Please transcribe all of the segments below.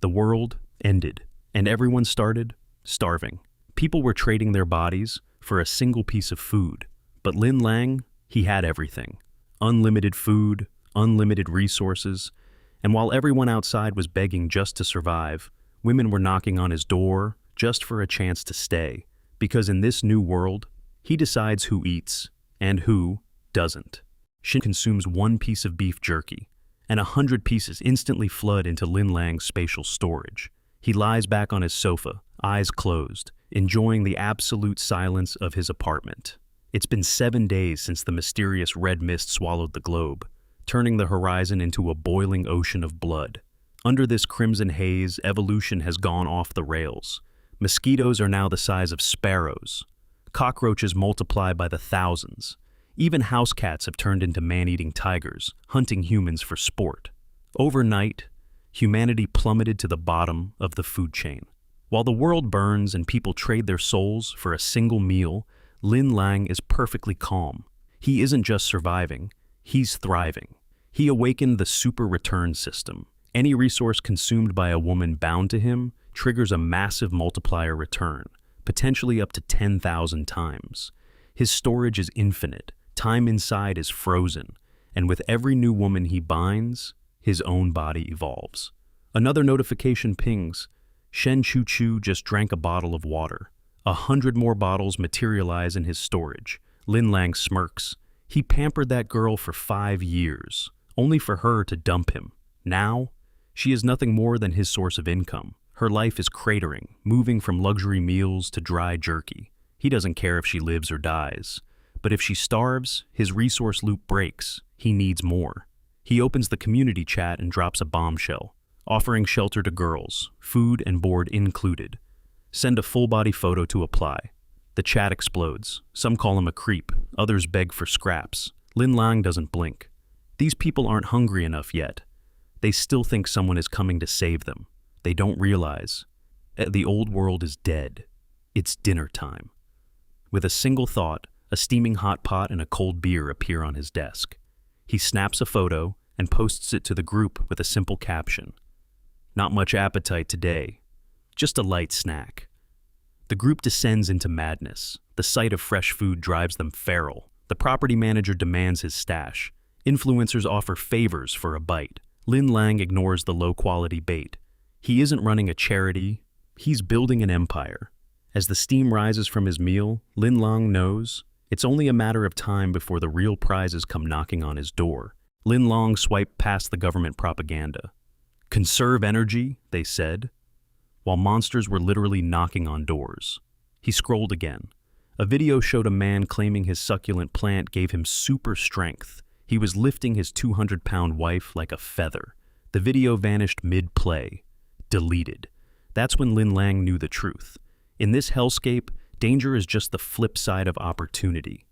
The world ended, and everyone started starving. People were trading their bodies for a single piece of food. But Lin Lang, he had everything. Unlimited food, unlimited resources, and while everyone outside was begging just to survive, women were knocking on his door just for a chance to stay. Because in this new world, he decides who eats and who doesn't. Shin consumes 1 piece of beef jerky, and 100 pieces instantly flood into Lin Lang's spatial storage. He lies back on his sofa, eyes closed, enjoying the absolute silence of his apartment. It's been 7 days since the mysterious red mist swallowed the globe, turning the horizon into a boiling ocean of blood. Under this crimson haze, evolution has gone off the rails. Mosquitoes are now the size of sparrows. Cockroaches multiply by the thousands. Even house cats have turned into man-eating tigers, hunting humans for sport. Overnight, humanity plummeted to the bottom of the food chain. While the world burns and people trade their souls for a single meal, Lin Lang is perfectly calm. He isn't just surviving, he's thriving. He awakened the super return system. Any resource consumed by a woman bound to him triggers a massive multiplier return, potentially up to 10,000 times. His storage is infinite, time inside is frozen, and with every new woman he binds, his own body evolves. Another notification pings. Shen Chu just drank a bottle of water. 100 more bottles materialize in his storage. Lin Lang smirks. He pampered that girl for 5 years, only for her to dump him. Now, she is nothing more than his source of income. Her life is cratering, moving from luxury meals to dry jerky. He doesn't care if she lives or dies. But if she starves, his resource loop breaks. He needs more. He opens the community chat and drops a bombshell, offering shelter to girls, food and board included. Send a full-body photo to apply. The chat explodes. Some call him a creep, others beg for scraps. Lin Lang doesn't blink. These people aren't hungry enough yet. They still think someone is coming to save them. They don't realize. The old world is dead. It's dinner time. With a single thought, a steaming hot pot and a cold beer appear on his desk. He snaps a photo and posts it to the group with a simple caption. Not much appetite today. Just a light snack. The group descends into madness. The sight of fresh food drives them feral. The property manager demands his stash. Influencers offer favors for a bite. Lin Lang ignores the low-quality bait. He isn't running a charity. He's building an empire. As the steam rises from his meal, Lin Lang knows it's only a matter of time before the real prizes come knocking on his door. Lin Lang swiped past the government propaganda. Conserve energy, they said, while monsters were literally knocking on doors. He scrolled again. A video showed a man claiming his succulent plant gave him super strength. He was lifting his 200-pound wife like a feather. The video vanished mid-play. Deleted. That's when Lin Lang knew the truth. In this hellscape, danger is just the flip side of opportunity.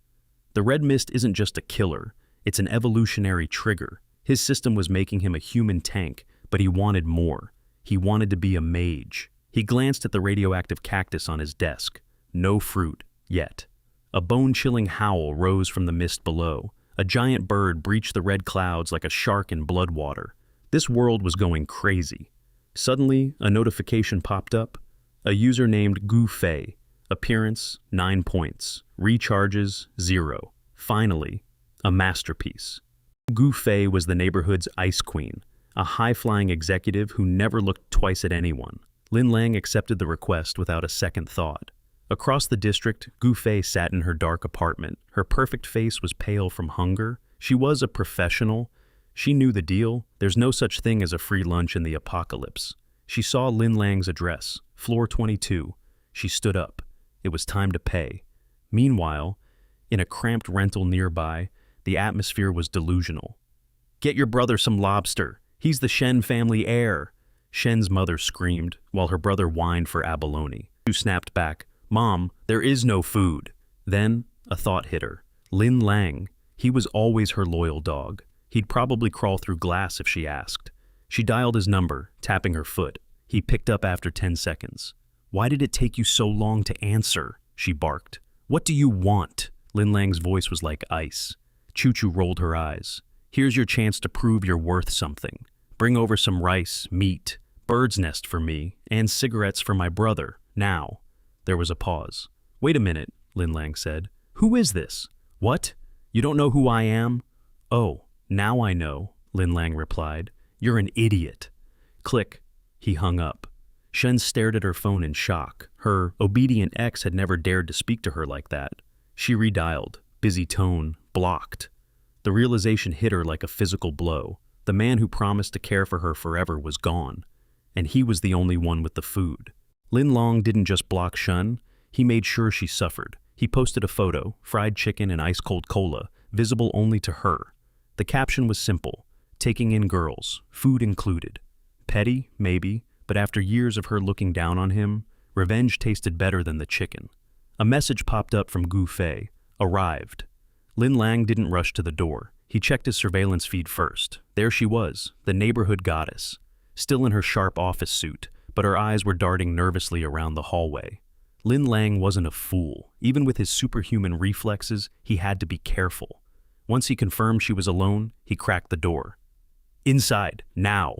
The red mist isn't just a killer, it's an evolutionary trigger. His system was making him a human tank, but he wanted more. He wanted to be a mage. He glanced at the radioactive cactus on his desk. No fruit, yet. A bone-chilling howl rose from the mist below. A giant bird breached the red clouds like a shark in blood water. This world was going crazy. Suddenly, a notification popped up. A user named Gu Fei. Appearance, 9 points. Recharges, 0. Finally, a masterpiece. Gu Fei was the neighborhood's ice queen, a high-flying executive who never looked twice at anyone. Lin Lang accepted the request without a second thought. Across the district, Gu Fei sat in her dark apartment. Her perfect face was pale from hunger. She was a professional. She knew the deal. There's no such thing as a free lunch in the apocalypse. She saw Lin Lang's address, floor 22. She stood up. It was time to pay. Meanwhile, in a cramped rental nearby, the atmosphere was delusional. Get your brother some lobster. He's the Shen family heir. Shen's mother screamed, while her brother whined for abalone. She snapped back, Mom, there is no food. Then, a thought hit her. Lin Lang. He was always her loyal dog. He'd probably crawl through glass if she asked. She dialed his number, tapping her foot. He picked up after 10 seconds. Why did it take you so long to answer? She barked. What do you want? Lin Lang's voice was like ice. Chu rolled her eyes. Here's your chance to prove you're worth something. Bring over some rice, meat, Bird's nest for me, and cigarettes for my brother, now. There was a pause. Wait a minute, Lin Lang said. Who is this? What? You don't know who I am? Oh, now I know, Lin Lang replied. You're an idiot. Click. He hung up. Shen stared at her phone in shock. Her obedient ex had never dared to speak to her like that. She redialed. Busy tone. Blocked. The realization hit her like a physical blow. The man who promised to care for her forever was gone. And he was the only one with the food. Lin Lang didn't just block Shen. He made sure she suffered. He posted a photo, fried chicken and ice-cold cola, visible only to her. The caption was simple. Taking in girls, food included. Petty, maybe, but after years of her looking down on him, revenge tasted better than the chicken. A message popped up from Gu Fei. Arrived. Lin Lang didn't rush to the door. He checked his surveillance feed first. There she was, the neighborhood goddess. Still in her sharp office suit, but her eyes were darting nervously around the hallway. Lin Lang wasn't a fool. Even with his superhuman reflexes, he had to be careful. Once he confirmed she was alone, he cracked the door. Inside, now.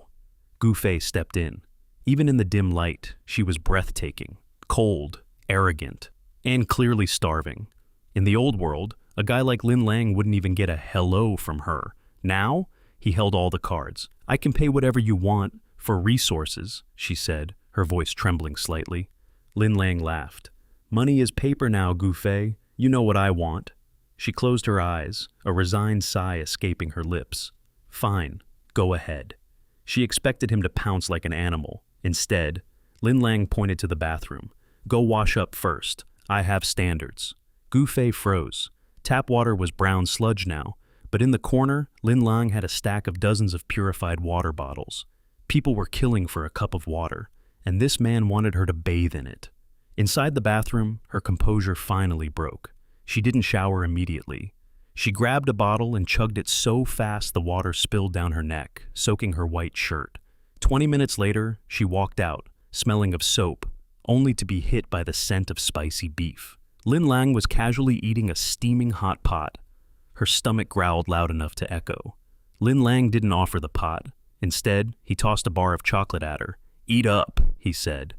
Gu Fei stepped in. Even in the dim light, she was breathtaking, cold, arrogant, and clearly starving. In the old world, a guy like Lin Lang wouldn't even get a hello from her. Now, he held all the cards. I can pay whatever you want for resources, she said, her voice trembling slightly. Lin Lang laughed. Money is paper now, Gu Fei. You know what I want. She closed her eyes, a resigned sigh escaping her lips. Fine, go ahead. She expected him to pounce like an animal. Instead, Lin Lang pointed to the bathroom. Go wash up first. I have standards. Gu Fei froze. Tap water was brown sludge now, but in the corner, Lin Lang had a stack of dozens of purified water bottles. People were killing for a cup of water, and this man wanted her to bathe in it. Inside the bathroom, her composure finally broke. She didn't shower immediately. She grabbed a bottle and chugged it so fast the water spilled down her neck, soaking her white shirt. 20 minutes later, she walked out, smelling of soap, only to be hit by the scent of spicy beef. Lin Lang was casually eating a steaming hot pot. Her stomach growled loud enough to echo. Lin Lang didn't offer the pot. Instead, he tossed a bar of chocolate at her. Eat up, he said.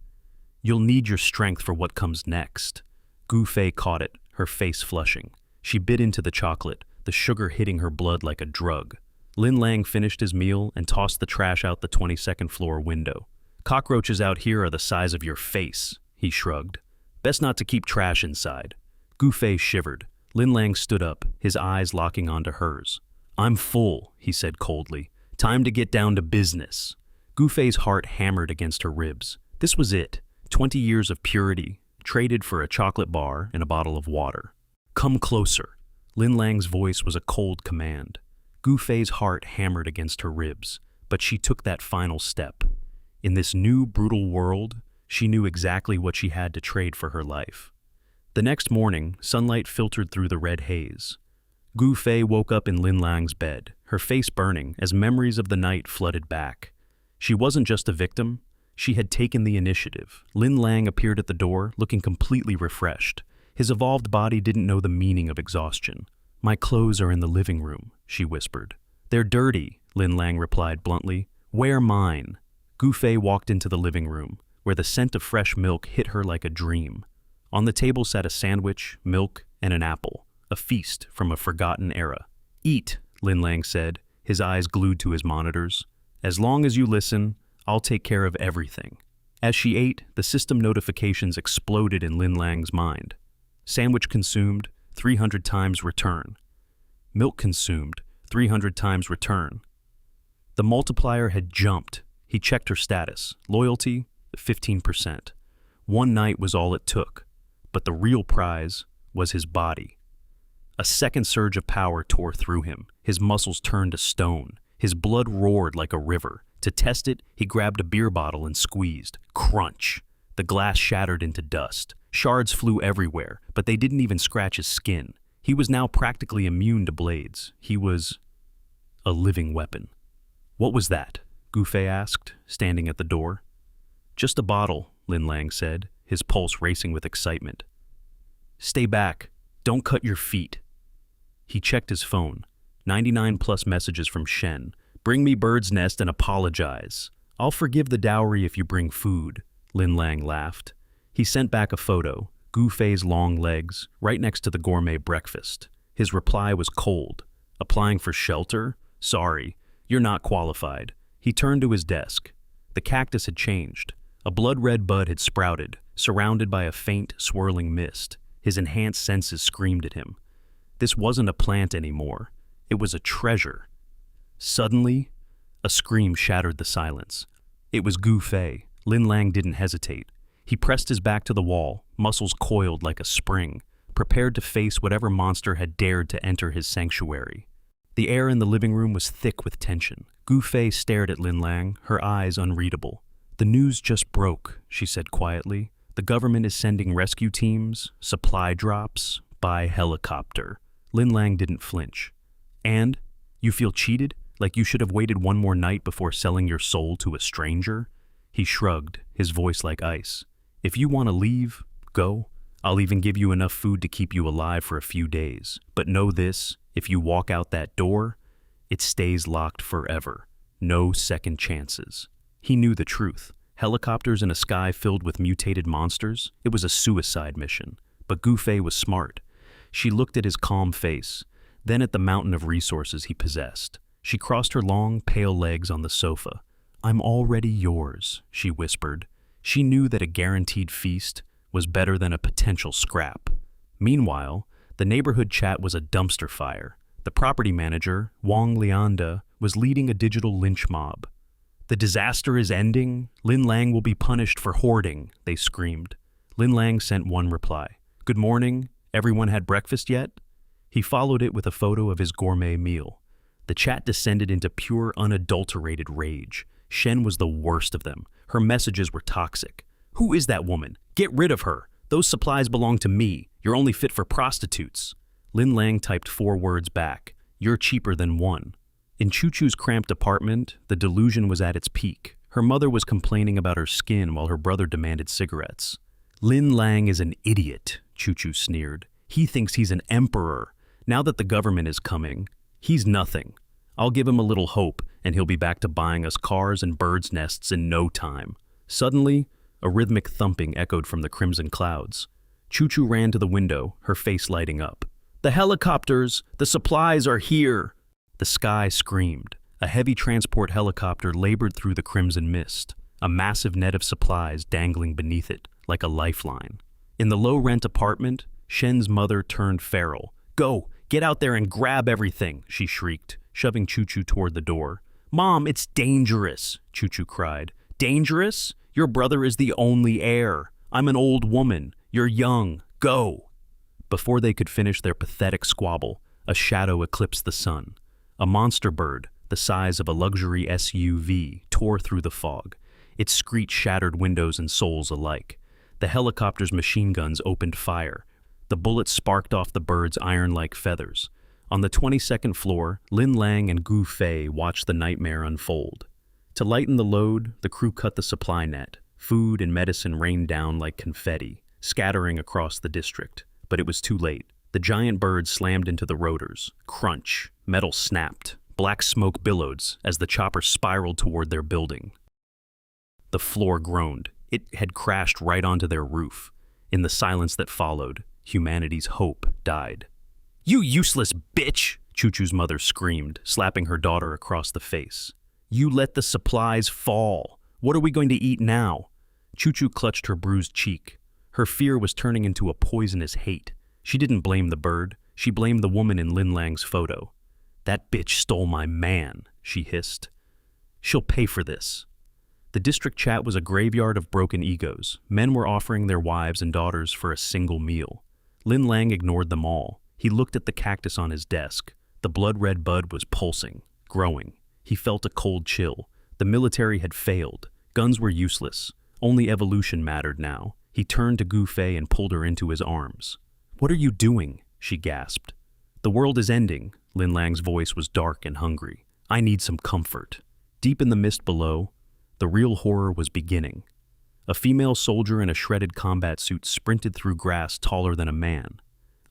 You'll need your strength for what comes next. Gu Fei caught it, her face flushing. She bit into the chocolate, the sugar hitting her blood like a drug. Lin Lang finished his meal and tossed the trash out the 22nd floor window. Cockroaches out here are the size of your face, he shrugged. Best not to keep trash inside. Gu Fei shivered. Lin Lang stood up, his eyes locking onto hers. I'm full, he said coldly. Time to get down to business. Gu Fei's heart hammered against her ribs. This was it. 20 years of purity, traded for a chocolate bar and a bottle of water. Come closer. Lin Lang's voice was a cold command. Gu Fei's heart hammered against her ribs, but she took that final step. In this new, brutal world, she knew exactly what she had to trade for her life. The next morning, sunlight filtered through the red haze. Gu Fei woke up in Lin Lang's bed, her face burning as memories of the night flooded back. She wasn't just a victim, she had taken the initiative. Lin Lang appeared at the door, looking completely refreshed. His evolved body didn't know the meaning of exhaustion. My clothes are in the living room, she whispered. They're dirty, Lin Lang replied bluntly. Wear mine. Gu Fei walked into the living room, where the scent of fresh milk hit her like a dream. On the table sat a sandwich, milk, and an apple, a feast from a forgotten era. Eat, Lin Lang said, his eyes glued to his monitors. As long as you listen, I'll take care of everything. As she ate, the system notifications exploded in Lin Lang's mind. Sandwich consumed, 300 times return. Milk consumed, 300 times return. The multiplier had jumped. He checked her status. Loyalty, 15%. One night was all it took. But the real prize was his body. A second surge of power tore through him. His muscles turned to stone. His blood roared like a river. To test it, he grabbed a beer bottle and squeezed. Crunch! The glass shattered into dust. Shards flew everywhere, but they didn't even scratch his skin. He was now practically immune to blades. He was a living weapon. What was that? Gu Fei asked, standing at the door. Just a bottle, Lin Lang said, his pulse racing with excitement. Stay back. Don't cut your feet. He checked his phone. 99+ messages from Shen. Bring me bird's nest and apologize. I'll forgive the dowry if you bring food, Lin Lang laughed. He sent back a photo, Gu Fei's long legs, right next to the gourmet breakfast. His reply was cold. Applying for shelter? Sorry, you're not qualified. He turned to his desk. The cactus had changed. A blood-red bud had sprouted, surrounded by a faint, swirling mist. His enhanced senses screamed at him. This wasn't a plant anymore. It was a treasure. Suddenly, a scream shattered the silence. It was Gu Fei. Lin Lang didn't hesitate. He pressed his back to the wall, muscles coiled like a spring, prepared to face whatever monster had dared to enter his sanctuary. The air in the living room was thick with tension. Gu Fei stared at Lin Lang, her eyes unreadable. "The news just broke," she said quietly. "The government is sending rescue teams, supply drops, by helicopter." Lin Lang didn't flinch. "And? You feel cheated? Like you should have waited one more night before selling your soul to a stranger?" He shrugged, his voice like ice. "If you want to leave, go. I'll even give you enough food to keep you alive for a few days. But know this, if you walk out that door, it stays locked forever. No second chances." He knew the truth. Helicopters in a sky filled with mutated monsters? It was a suicide mission. But Gu Fei was smart. She looked at his calm face, then at the mountain of resources he possessed. She crossed her long, pale legs on the sofa. "I'm already yours," she whispered. She knew that a guaranteed feast was better than a potential scrap. Meanwhile, the neighborhood chat was a dumpster fire. The property manager, Wang Lianda, was leading a digital lynch mob. "The disaster is ending. Lin Lang will be punished for hoarding," they screamed. Lin Lang sent one reply. "Good morning. Everyone had breakfast yet?" He followed it with a photo of his gourmet meal. The chat descended into pure, unadulterated rage. Shen was the worst of them. Her messages were toxic. "Who is that woman? Get rid of her. Those supplies belong to me. You're only fit for prostitutes." Lin Lang typed 4 words back. "You're cheaper than one." In Choo-Choo's cramped apartment, the delusion was at its peak. Her mother was complaining about her skin while her brother demanded cigarettes. "Lin Lang is an idiot," Choo-Choo sneered. "He thinks he's an emperor. Now that the government is coming, he's nothing. I'll give him a little hope, and he'll be back to buying us cars and birds' nests in no time." Suddenly, a rhythmic thumping echoed from the crimson clouds. Choo-Choo ran to the window, her face lighting up. "The helicopters! The supplies are here!" The sky screamed. A heavy transport helicopter labored through the crimson mist, a massive net of supplies dangling beneath it, like a lifeline. In the low-rent apartment, Shen's mother turned feral. "Go! Get out there and grab everything!" she shrieked, shoving Choo-Choo toward the door. "Mom, it's dangerous!" Choo-Choo cried. "Dangerous? Your brother is the only heir. I'm an old woman. You're young. Go!" Before they could finish their pathetic squabble, a shadow eclipsed the sun. A monster bird, the size of a luxury SUV, tore through the fog. Its screech shattered windows and souls alike. The helicopter's machine guns opened fire. The bullets sparked off the bird's iron-like feathers. On the 22nd floor, Lin Lang and Gu Fei watched the nightmare unfold. To lighten the load, the crew cut the supply net. Food and medicine rained down like confetti, scattering across the district. But it was too late. The giant bird slammed into the rotors. Crunch. Metal snapped. Black smoke billowed as the chopper spiraled toward their building. The floor groaned. It had crashed right onto their roof. In the silence that followed, humanity's hope died. "You useless bitch!" Choo-Choo's mother screamed, slapping her daughter across the face. "You let the supplies fall. What are we going to eat now?" Choo-Choo clutched her bruised cheek. Her fear was turning into a poisonous hate. She didn't blame the bird. She blamed the woman in Lin Lang's photo. "That bitch stole my man," she hissed. "She'll pay for this." The district chat was a graveyard of broken egos. Men were offering their wives and daughters for a single meal. Lin Lang ignored them all. He looked at the cactus on his desk. The blood-red bud was pulsing, growing. He felt a cold chill. The military had failed. Guns were useless. Only evolution mattered now. He turned to Gu Fei and pulled her into his arms. "What are you doing?" she gasped. "The world is ending." Lin Lang's voice was dark and hungry. "I need some comfort." Deep in the mist below, the real horror was beginning. A female soldier in a shredded combat suit sprinted through grass taller than a man.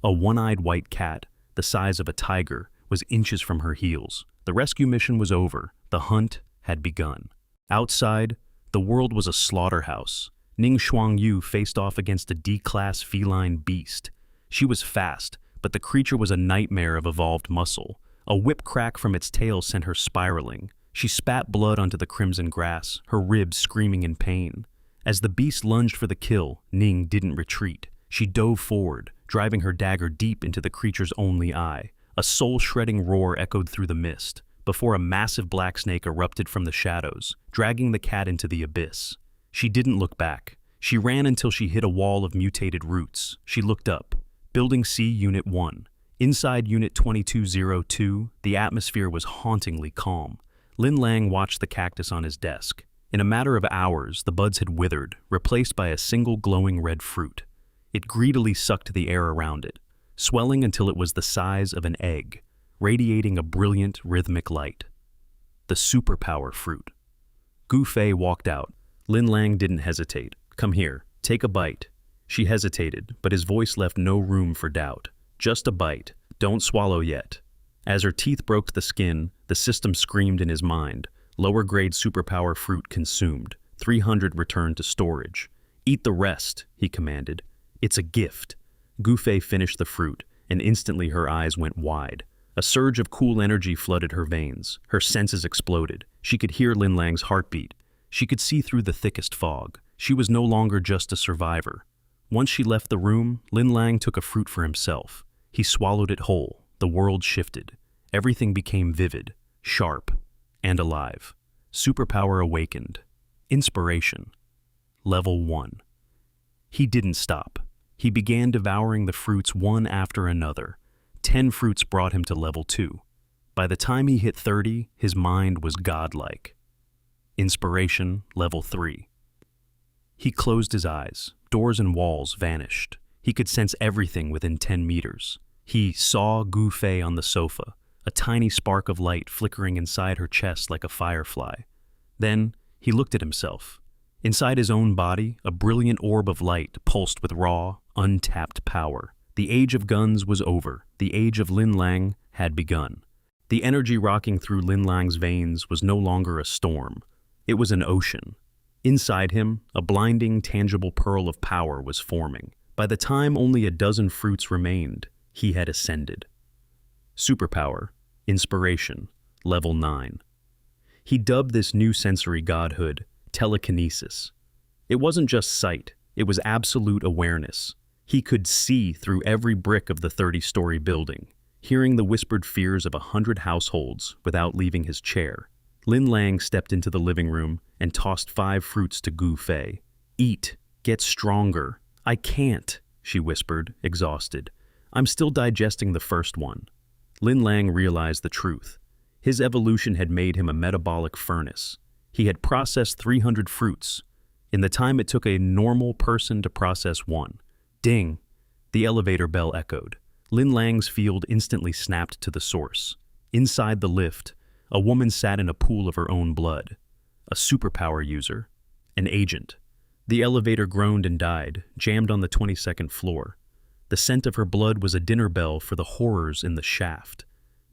A one-eyed white cat, the size of a tiger, was inches from her heels. The rescue mission was over. The hunt had begun. Outside, the world was a slaughterhouse. Ning Shuangyu faced off against a D-class feline beast. She was fast, but the creature was a nightmare of evolved muscle. A whip crack from its tail sent her spiraling. She spat blood onto the crimson grass, her ribs screaming in pain. As the beast lunged for the kill, Ning didn't retreat. She dove forward, driving her dagger deep into the creature's only eye. A soul-shredding roar echoed through the mist, before a massive black snake erupted from the shadows, dragging the cat into the abyss. She didn't look back. She ran until she hit a wall of mutated roots. She looked up. Building C, Unit 1. Inside Unit 2202, the atmosphere was hauntingly calm. Lin Lang watched the cactus on his desk. In a matter of hours, the buds had withered, replaced by a single glowing red fruit. It greedily sucked the air around it, swelling until it was the size of an egg, radiating a brilliant, rhythmic light. The Superpower fruit. Gu Fei walked out. Lin Lang didn't hesitate. "Come here, take a bite." She hesitated, but his voice left no room for doubt. "Just a bite. Don't swallow yet." As her teeth broke the skin, the system screamed in his mind. Lower-grade Superpower fruit consumed. 300 returned to storage. "Eat the rest," he commanded. "It's a gift." Gu Fei finished the fruit, and instantly her eyes went wide. A surge of cool energy flooded her veins. Her senses exploded. She could hear Lin Lang's heartbeat. She could see through the thickest fog. She was no longer just a survivor. Once she left the room, Lin Lang took a fruit for himself. He swallowed it whole. The world shifted. Everything became vivid, sharp, and alive. Superpower awakened. Inspiration. Level 1. He didn't stop. He began devouring the fruits one after another. 10 fruits brought him to level 2. By the time he hit 30, his mind was godlike. Inspiration. Level 3. He closed his eyes. Doors and walls vanished. He could sense everything within 10 meters. He saw Gu Fei on the sofa, a tiny spark of light flickering inside her chest like a firefly. Then he looked at himself. Inside his own body, a brilliant orb of light pulsed with raw, untapped power. The age of guns was over. The age of Lin Lang had begun. The energy rocking through Lin Lang's veins was no longer a storm. It was an ocean. Inside him, a blinding, tangible pearl of power was forming. By the time only a dozen fruits remained, he had ascended. Superpower. Inspiration. Level 9. He dubbed this new sensory godhood telekinesis. It wasn't just sight, it was absolute awareness. He could see through every brick of the 30-story building, hearing the whispered fears of 100 households without leaving his chair. Lin Lang stepped into the living room and tossed 5 fruits to Gu Fei. "Eat. Get stronger." "I can't," she whispered, exhausted. "I'm still digesting the first one." Lin Lang realized the truth. His evolution had made him a metabolic furnace. He had processed 300 fruits, in the time it took a normal person to process one. Ding! The elevator bell echoed. Lin Lang's field instantly snapped to the source. Inside the lift, a woman sat in a pool of her own blood. A superpower user. An agent. The elevator groaned and died, jammed on the 22nd floor. The scent of her blood was a dinner bell for the horrors in the shaft.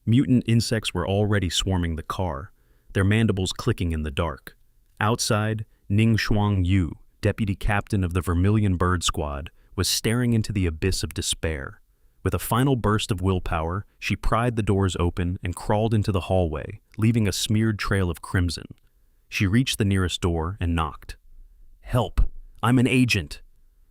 Mutant insects were already swarming the car, their mandibles clicking in the dark. Outside, Ning Shuangyu, deputy captain of the Vermilion Bird Squad, was staring into the abyss of despair. With a final burst of willpower, she pried the doors open and crawled into the hallway, leaving a smeared trail of crimson. She reached the nearest door and knocked. "Help! I'm an agent!"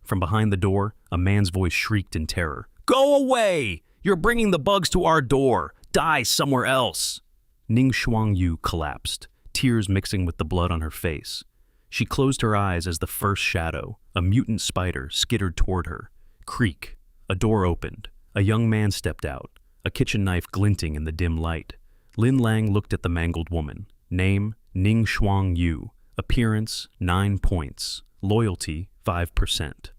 From behind the door, a man's voice shrieked in terror. "Go away! You're bringing the bugs to our door! Die somewhere else!" Ning Shuangyu collapsed, tears mixing with the blood on her face. She closed her eyes as the first shadow, a mutant spider, skittered toward her. Creak. A door opened. A young man stepped out, a kitchen knife glinting in the dim light. Lin Lang looked at the mangled woman. Name, Ning Shuangyu. Appearance, 9 points. Loyalty, 5%.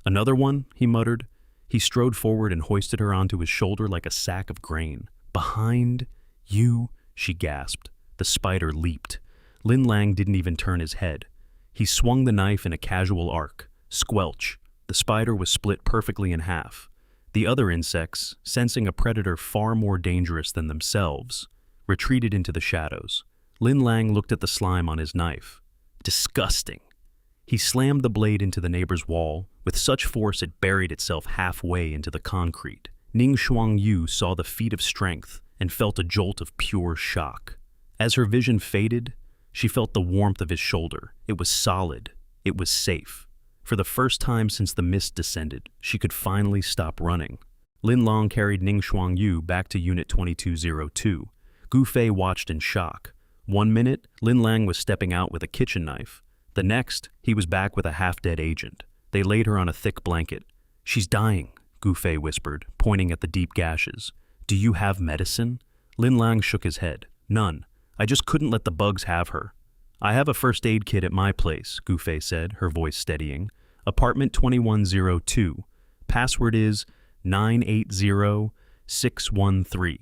"Another one?" he muttered. He strode forward and hoisted her onto his shoulder like a sack of grain. "Behind you," she gasped. The spider leaped. Lin Lang didn't even turn his head. He swung the knife in a casual arc. Squelch. The spider was split perfectly in half. The other insects, sensing a predator far more dangerous than themselves, retreated into the shadows. Lin Lang looked at the slime on his knife. Disgusting. He slammed the blade into the neighbor's wall with such force it buried itself halfway into the concrete. Ning Xuangyu saw the feat of strength and felt a jolt of pure shock. As her vision faded, she felt the warmth of his shoulder. It was solid. It was safe. For the first time since the mist descended, she could finally stop running. Lin Lang carried Ning Xuangyu back to Unit 2202. Gu Fei watched in shock. 1 minute, Lin Lang was stepping out with a kitchen knife. The next, he was back with a half-dead agent. They laid her on a thick blanket. "She's dying," Gu Fei whispered, pointing at the deep gashes. "Do you have medicine?" Lin Lang shook his head. "None. I just couldn't let the bugs have her." "I have a first aid kit at my place," Gu Fei said, her voice steadying. "Apartment 2102. Password is 980613.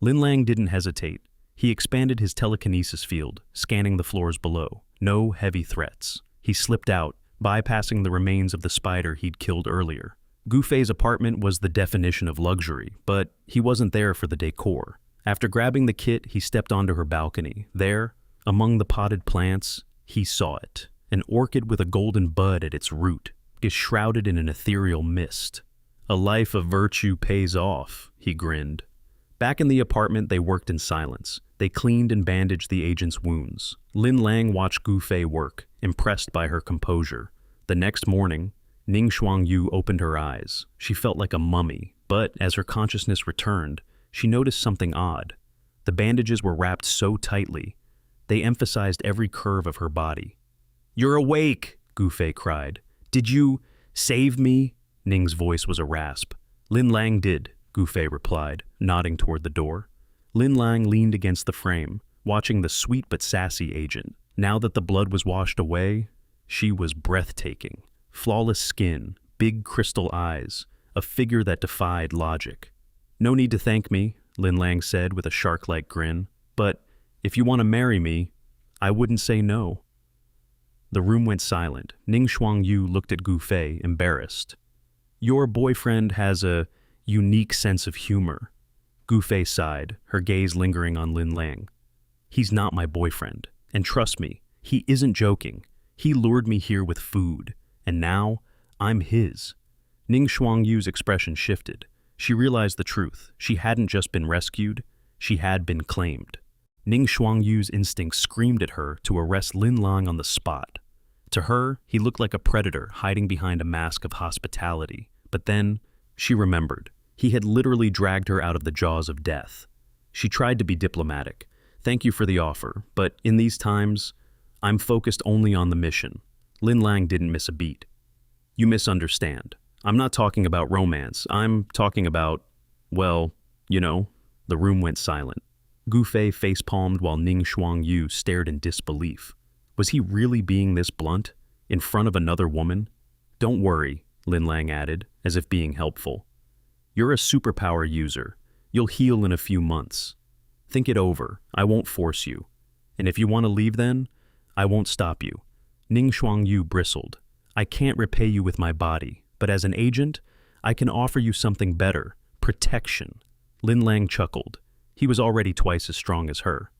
Lin Lang didn't hesitate. He expanded his telekinesis field, scanning the floors below. No heavy threats. He slipped out, bypassing the remains of the spider he'd killed earlier. Gu Fei's apartment was the definition of luxury, but he wasn't there for the decor. After grabbing the kit, he stepped onto her balcony. There, among the potted plants, he saw it. An orchid with a golden bud at its root, is shrouded in an ethereal mist. "A life of virtue pays off," he grinned. Back in the apartment, they worked in silence. They cleaned and bandaged the agent's wounds. Lin Lang watched Gu Fei work, impressed by her composure. The next morning, Ning Xuangyu opened her eyes. She felt like a mummy, but as her consciousness returned, she noticed something odd. The bandages were wrapped so tightly, they emphasized every curve of her body. "You're awake!" Gu Fei cried. "Did you save me?" Ning's voice was a rasp. "Lin Lang did," Gu Fei replied, nodding toward the door. Lin Lang leaned against the frame, watching the sweet but sassy agent. Now that the blood was washed away, she was breathtaking. Flawless skin, big crystal eyes, a figure that defied logic. "No need to thank me," Lin Lang said with a shark-like grin. "But if you want to marry me, I wouldn't say no." The room went silent. Ning Xuangyu looked at Gu Fei, embarrassed. "Your boyfriend has a unique sense of humor." Gu Fei sighed, her gaze lingering on Lin Lang. "He's not my boyfriend. And trust me, he isn't joking. He lured me here with food. And now, I'm his." Ning Xuangyu's expression shifted. She realized the truth. She hadn't just been rescued, she had been claimed. Ning Xuangyu's instincts screamed at her to arrest Lin Lang on the spot. To her, he looked like a predator hiding behind a mask of hospitality. But then, she remembered. He had literally dragged her out of the jaws of death. She tried to be diplomatic. "Thank you for the offer, but in these times, I'm focused only on the mission." Lin Lang didn't miss a beat. "You misunderstand. I'm not talking about romance. I'm talking about, well, you know." The room went silent. Gu Fei face-palmed while Ning Xuangyu stared in disbelief. Was he really being this blunt? In front of another woman? "Don't worry," Lin Lang added, as if being helpful. "You're a superpower user. You'll heal in a few months. Think it over. I won't force you. And if you want to leave then, I won't stop you." Ning Xuangyu bristled. "I can't repay you with my body, but as an agent, I can offer you something better. Protection." Lin Lang chuckled. He was already twice as strong as her.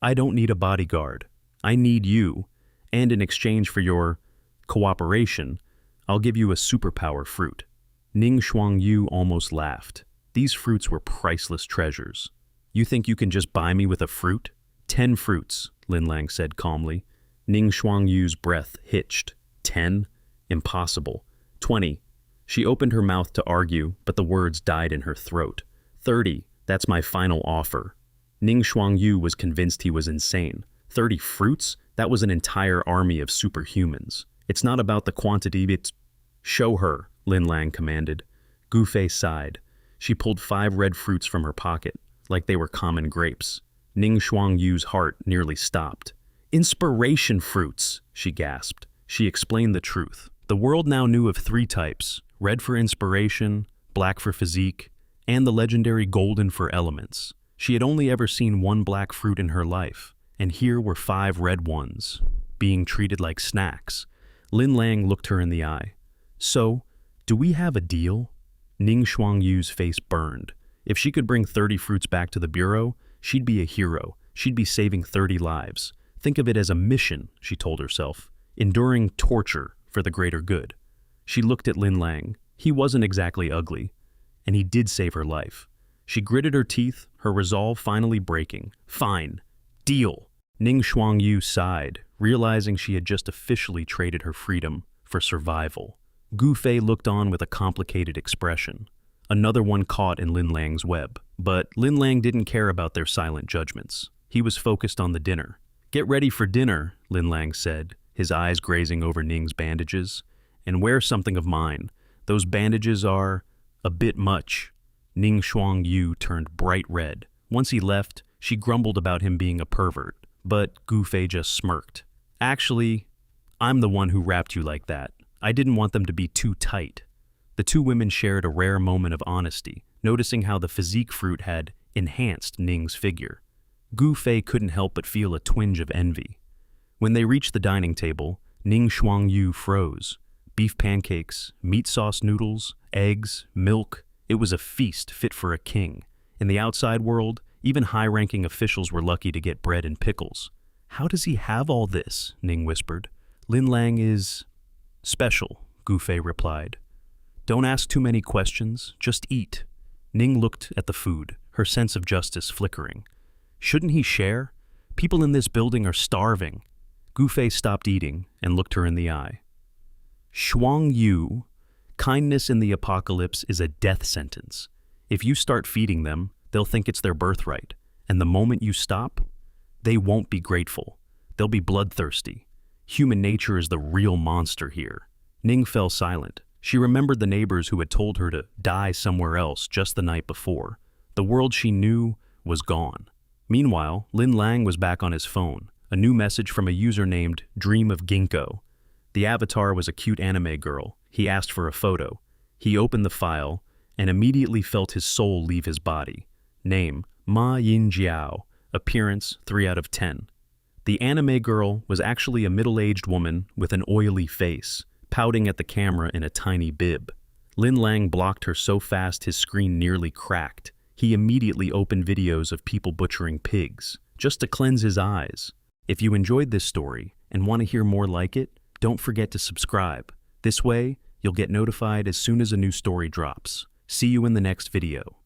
"I don't need a bodyguard. I need you, and in exchange for your cooperation, I'll give you a superpower fruit." Ning Xuangyu almost laughed. These fruits were priceless treasures. "You think you can just buy me with a fruit?" 10 fruits, Lin Lang said calmly. Ning Xuangyu's breath hitched. 10? Impossible. 20. She opened her mouth to argue, but the words died in her throat. 30. That's my final offer. Ning Xuangyu was convinced he was insane. 30 fruits? That was an entire army of superhumans. "It's not about the quantity, it's..." "Show her," Lin Lang commanded. Gu Fei sighed. She pulled 5 red fruits from her pocket, like they were common grapes. Ning Xuangyu's heart nearly stopped. "Inspiration fruits," she gasped. She explained the truth. The world now knew of 3 types: red for inspiration, black for physique, and the legendary golden for elements. She had only ever seen 1 black fruit in her life, and here were 5 red ones, being treated like snacks. Lin Lang looked her in the eye. "So, do we have a deal?" Ning Xuangyu's face burned. If she could bring 30 fruits back to the bureau, she'd be a hero. She'd be saving 30 lives. Think of it as a mission, she told herself, enduring torture for the greater good. She looked at Lin Lang. He wasn't exactly ugly, and he did save her life. She gritted her teeth, her resolve finally breaking. Fine. Deal. Ning Xuangyu sighed, realizing she had just officially traded her freedom for survival. Gu Fei looked on with a complicated expression. Another one caught in Lin Lang's web. But Lin Lang didn't care about their silent judgments. He was focused on the dinner. "Get ready for dinner," Lin Lang said, his eyes grazing over Ning's bandages. "And wear something of mine. Those bandages are a bit much." Ning Xuangyu turned bright red. Once he left, she grumbled about him being a pervert, but Gu Fei just smirked. "Actually, I'm the one who wrapped you like that. I didn't want them to be too tight." The two women shared a rare moment of honesty, noticing how the physique fruit had enhanced Ning's figure. Gu Fei couldn't help but feel a twinge of envy. When they reached the dining table, Ning Xuangyu froze. Beef pancakes, meat sauce noodles, eggs, milk. It was a feast fit for a king. In the outside world, even high-ranking officials were lucky to get bread and pickles. "How does he have all this?" Ning whispered. "Lin Lang is special," Gu Fei replied. "Don't ask too many questions, just eat." Ning looked at the food, her sense of justice flickering. Shouldn't he share? People in this building are starving. Gu Fei stopped eating and looked her in the eye. "Shuang Yu, kindness in the apocalypse is a death sentence. If you start feeding them, they'll think it's their birthright. And the moment you stop, they won't be grateful. They'll be bloodthirsty. Human nature is the real monster here." Ning fell silent. She remembered the neighbors who had told her to die somewhere else just the night before. The world she knew was gone. Meanwhile, Lin Lang was back on his phone, a new message from a user named Dream of Ginkgo. The avatar was a cute anime girl. He asked for a photo. He opened the file and immediately felt his soul leave his body. Name, Ma Yin Jiao. Appearance, 3 out of 10. The anime girl was actually a middle-aged woman with an oily face, pouting at the camera in a tiny bib. Lin Lang blocked her so fast his screen nearly cracked. He immediately opened videos of people butchering pigs, just to cleanse his eyes. If you enjoyed this story and want to hear more like it, don't forget to subscribe. This way, you'll get notified as soon as a new story drops. See you in the next video.